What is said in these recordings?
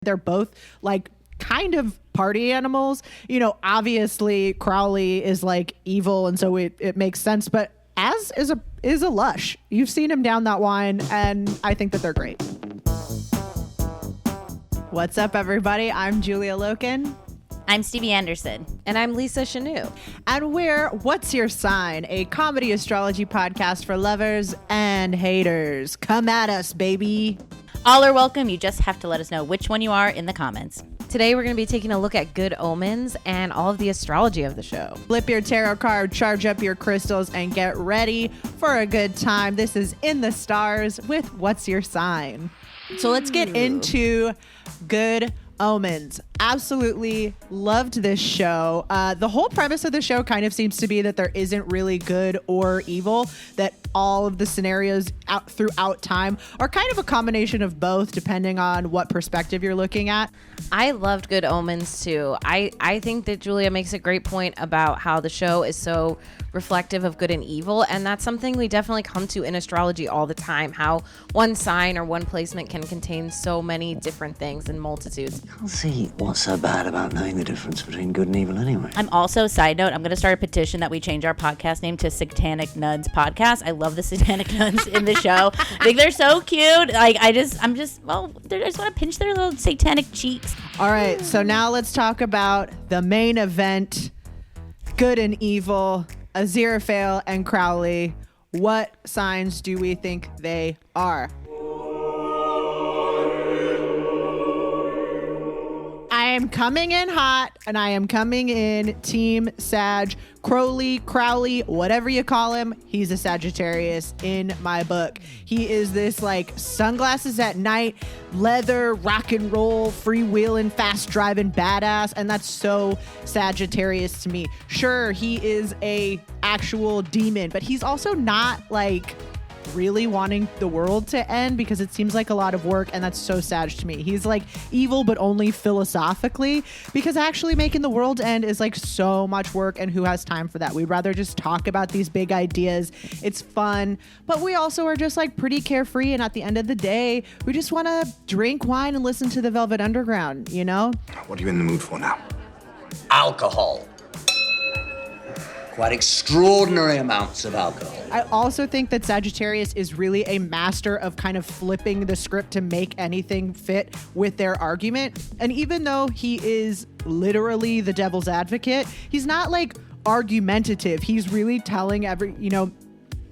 they're both like kind of party animals. You know, obviously Crowley is like evil, and so it makes sense, but Az is a lush. You've seen him down that wine, and I think that they're great. What's up, everybody? I'm Julia Loken. I'm Stevie Anderson. And I'm Lisa Chanou. And we're What's Your Sign, a comedy astrology podcast for lovers and haters. Come at us, baby. All are welcome. You just have to let us know which one you are in the comments. Today we're going to be taking a look at Good Omens and all of the astrology of the show. Flip your tarot card, charge up your crystals, and get ready for a good time. This is In the Stars with What's Your Sign. So let's get into Good Omens. Absolutely loved this show. The whole premise of the show kind of seems to be that there isn't really good or evil, that all of the scenarios throughout time are kind of a combination of both, depending on what perspective you're looking at. I loved Good Omens too. I think that Julia makes a great point about how the show is so reflective of good and evil, and that's something we definitely come to in astrology all the time, how one sign or one placement can contain so many different things and multitudes. I can't see what's so bad about knowing the difference between good and evil anyway. I'm also, side note, I'm going to start a petition that we change our podcast name to Satanic Nuns Podcast. I love the Satanic Nuns in the show. I think they're so cute. Like, I just want to pinch their little satanic cheeks. All right, so now let's talk about the main event, good and evil, Aziraphale and Crowley. What signs do we think they are? I am coming in hot, and I am coming in Team Sag. Crowley, whatever you call him, he's a Sagittarius in my book. He is this like sunglasses at night, leather, rock and roll, freewheeling, fast driving badass, and that's so Sagittarius to me. Sure, he is a actual demon, but he's also not like really wanting the world to end, because it seems like a lot of work, and that's so Sag to me. He's like evil, but only philosophically, because actually making the world end is like so much work, and who has time for that? We'd rather just talk about these big ideas. It's fun, but we also are just like pretty carefree, and at the end of the day, we just want to drink wine and listen to the Velvet Underground, you know? What are you in the mood for now? Alcohol. Quite extraordinary amounts of alcohol. I also think that Sagittarius is really a master of kind of flipping the script to make anything fit with their argument. And even though he is literally the devil's advocate, he's not like argumentative. He's really telling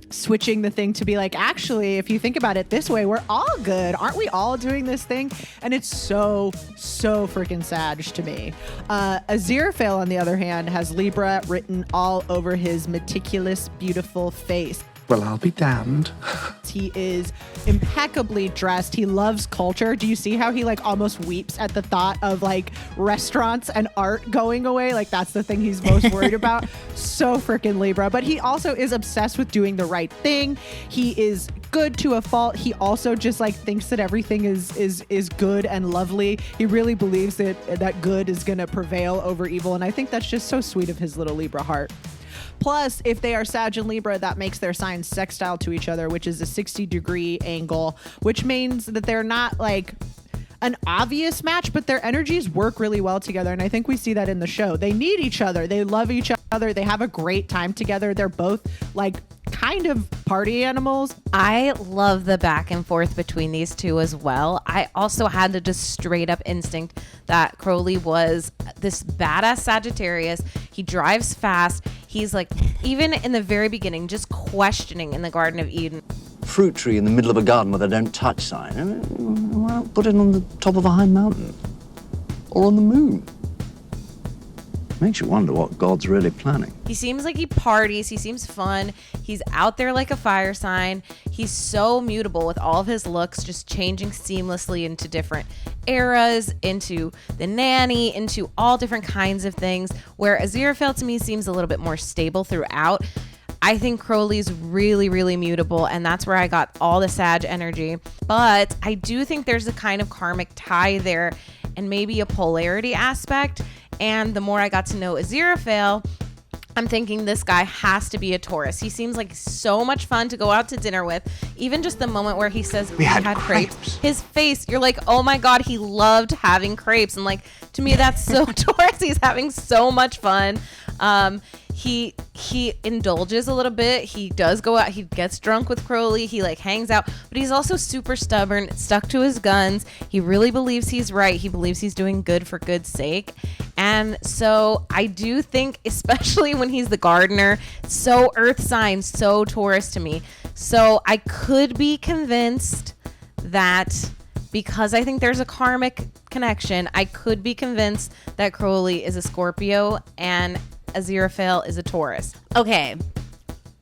switching the thing to be like, actually, if you think about it this way, we're all good. Aren't we all doing this thing? And it's so freaking Sag to me. Aziraphale, on the other hand, has Libra written all over his meticulous, beautiful face. Well, I'll be damned. He is impeccably dressed. He loves culture. Do you see how he like almost weeps at the thought of like restaurants and art going away? Like that's the thing he's most worried about. So freaking Libra. But he also is obsessed with doing the right thing. He is good to a fault. He also just like thinks that everything is good and lovely. He really believes that good is going to prevail over evil. And I think that's just so sweet of his little Libra heart. Plus, if they are Sag and Libra, that makes their signs sextile to each other, which is a 60-degree angle, which means that they're not like an obvious match, but their energies work really well together. And I think we see that in the show. They need each other. They love each other. They have a great time together. They're both like kind of party animals. I love the back and forth between these two as well. I also had the just straight up instinct that Crowley was this badass Sagittarius. He drives fast. He's like, even in the very beginning, just questioning in the Garden of Eden. Fruit tree in the middle of a garden with a don't touch sign. I mean, why not put it on the top of a high mountain? Or on the moon? Makes you wonder what God's really planning. He seems like he parties. He seems fun. He's out there like a fire sign. He's so mutable with all of his looks, just changing seamlessly into different eras, into the nanny, into all different kinds of things, where Aziraphale to me seems a little bit more stable throughout. I think Crowley's really, really mutable, and that's where I got all the Sag energy. But I do think there's a kind of karmic tie there and maybe a polarity aspect. And the more I got to know Aziraphale, I'm thinking this guy has to be a Taurus. He seems like so much fun to go out to dinner with. Even just the moment where he says we had crepes. His face, you're like, oh my God, he loved having crepes. And like, to me, that's so Taurus. He's having so much fun. He indulges a little bit. He does go out. He gets drunk with Crowley. He like hangs out, but he's also super stubborn, stuck to his guns. He really believes he's right. He believes he's doing good for good's sake. And so I do think, especially when he's the gardener, so earth sign, so Taurus to me. So I could be convinced that because I think there's a karmic connection, I could be convinced that Crowley is a Scorpio and Aziraphale is a Taurus. Okay,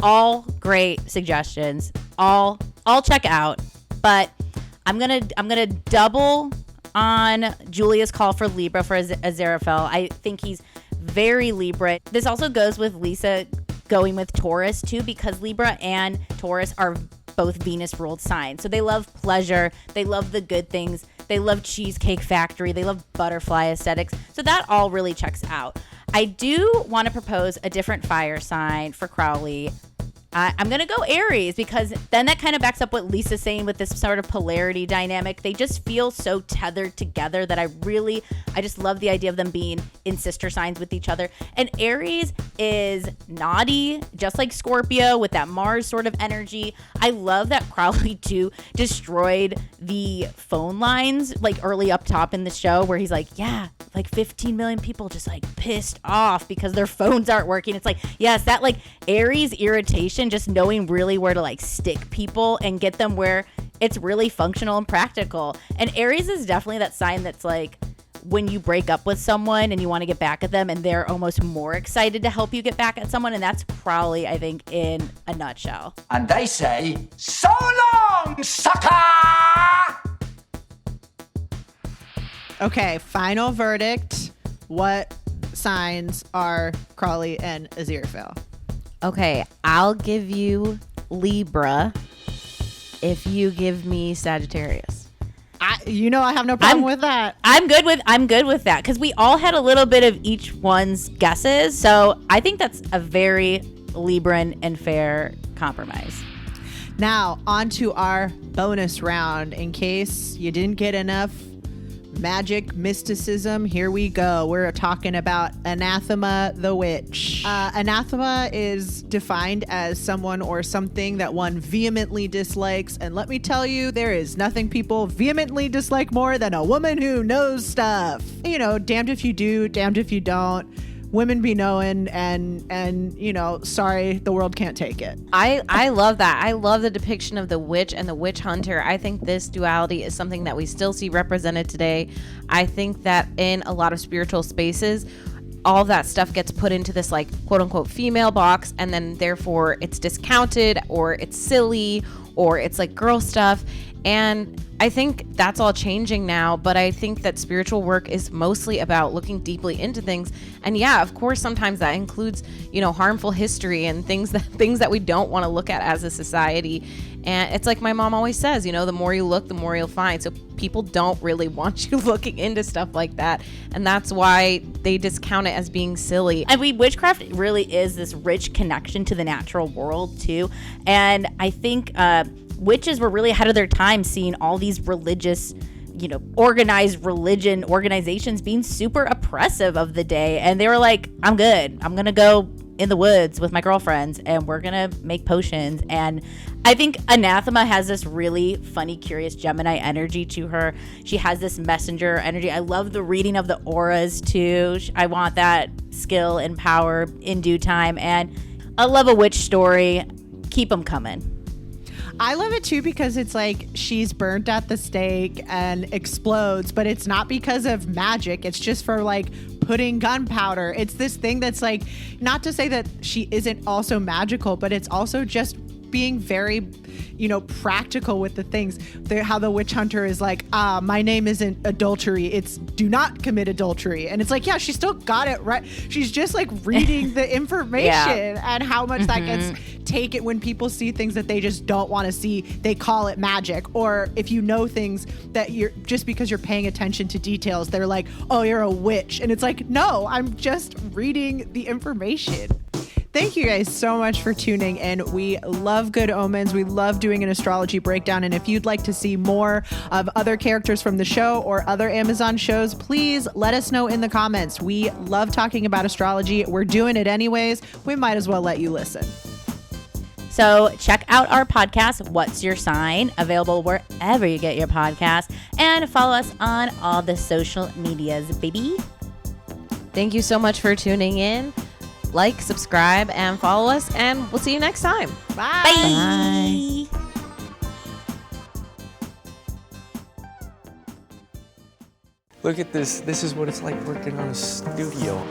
all great suggestions. All check out, but I'm gonna double on Julia's call for Libra for Aziraphale. I think he's very Libra. This also goes with Lisa going with Taurus too, because Libra and Taurus are both Venus ruled signs. So they love pleasure. They love the good things. They love Cheesecake Factory. They love butterfly aesthetics. So that all really checks out. I do want to propose a different fire sign for Crowley. I'm going to go Aries, because then that kind of backs up what Lisa's saying with this sort of polarity dynamic. They just feel so tethered together that I just love the idea of them being in sister signs with each other. And Aries is naughty, just like Scorpio, with that Mars sort of energy. I love that Crowley too destroyed the phone lines like early up top in the show, where he's like, yeah, like 15 million people just like pissed off because their phones aren't working. It's like, yes, that like Aries irritation, just knowing really where to like stick people and get them where it's really functional and practical. And Aries is definitely that sign that's like, when you break up with someone and you want to get back at them, and they're almost more excited to help you get back at someone. And that's Crowley, I think, in a nutshell. And they say, so long, sucker! Okay, final verdict. What signs are Crowley and Aziraphale? Okay, I'll give you Libra if you give me Sagittarius. I have no problem with that. I'm good with that, because we all had a little bit of each one's guesses. So I think that's a very Libran and fair compromise. Now, on to our bonus round. In case you didn't get enough magic mysticism, here we go. We're talking about Anathema the Witch. Anathema is defined as someone or something that one vehemently dislikes, and let me tell you, there is nothing people vehemently dislike more than a woman who knows stuff. You know, damned if you do, damned if you don't. Women be knowing, and you know, sorry, the world can't take it. I love that. I love the depiction of the witch and the witch hunter. I think this duality is something that we still see represented today. I think that in a lot of spiritual spaces, all of that stuff gets put into this like quote unquote female box, and then therefore it's discounted, or it's silly, or it's like girl stuff. And I think that's all changing now, but I think that spiritual work is mostly about looking deeply into things. And yeah, of course, sometimes that includes, you know, harmful history and things that we don't want to look at as a society. And it's like my mom always says, you know, the more you look, the more you'll find. So people don't really want you looking into stuff like that. And that's why they discount it as being silly. And witchcraft really is this rich connection to the natural world too. And I think, witches were really ahead of their time, seeing all these religious, you know, organized religion organizations being super oppressive of the day. And they were like, I'm good. I'm going to go in the woods with my girlfriends and we're going to make potions. And I think Anathema has this really funny, curious Gemini energy to her. She has this messenger energy. I love the reading of the auras too. I want that skill and power in due time. And I love a witch story. Keep them coming. I love it too, because it's like she's burnt at the stake and explodes, but it's not because of magic. It's just for like putting gunpowder. It's this thing that's like, not to say that she isn't also magical, but it's also just being very, you know, practical with the things. How the witch hunter is like, my name isn't adultery, it's do not commit adultery. And it's like, yeah, she still got it right. She's just like reading the information and how much that gets taken when people see things that they just don't want to see. They call it magic. Or if you know things that you're just because you're paying attention to details, they're like, oh, you're a witch. And it's like, no, I'm just reading the information. Thank you guys so much for tuning in. We love Good Omens. We love doing an astrology breakdown. And if you'd like to see more of other characters from the show or other Amazon shows, please let us know in the comments. We love talking about astrology. We're doing it anyways. We might as well let you listen. So check out our podcast, What's Your Sign? Available wherever you get your podcast. And follow us on all the social medias, baby. Thank you so much for tuning in. Like, subscribe, and follow us, and we'll see you next time. Bye. Look at this. This is what it's like working on a studio.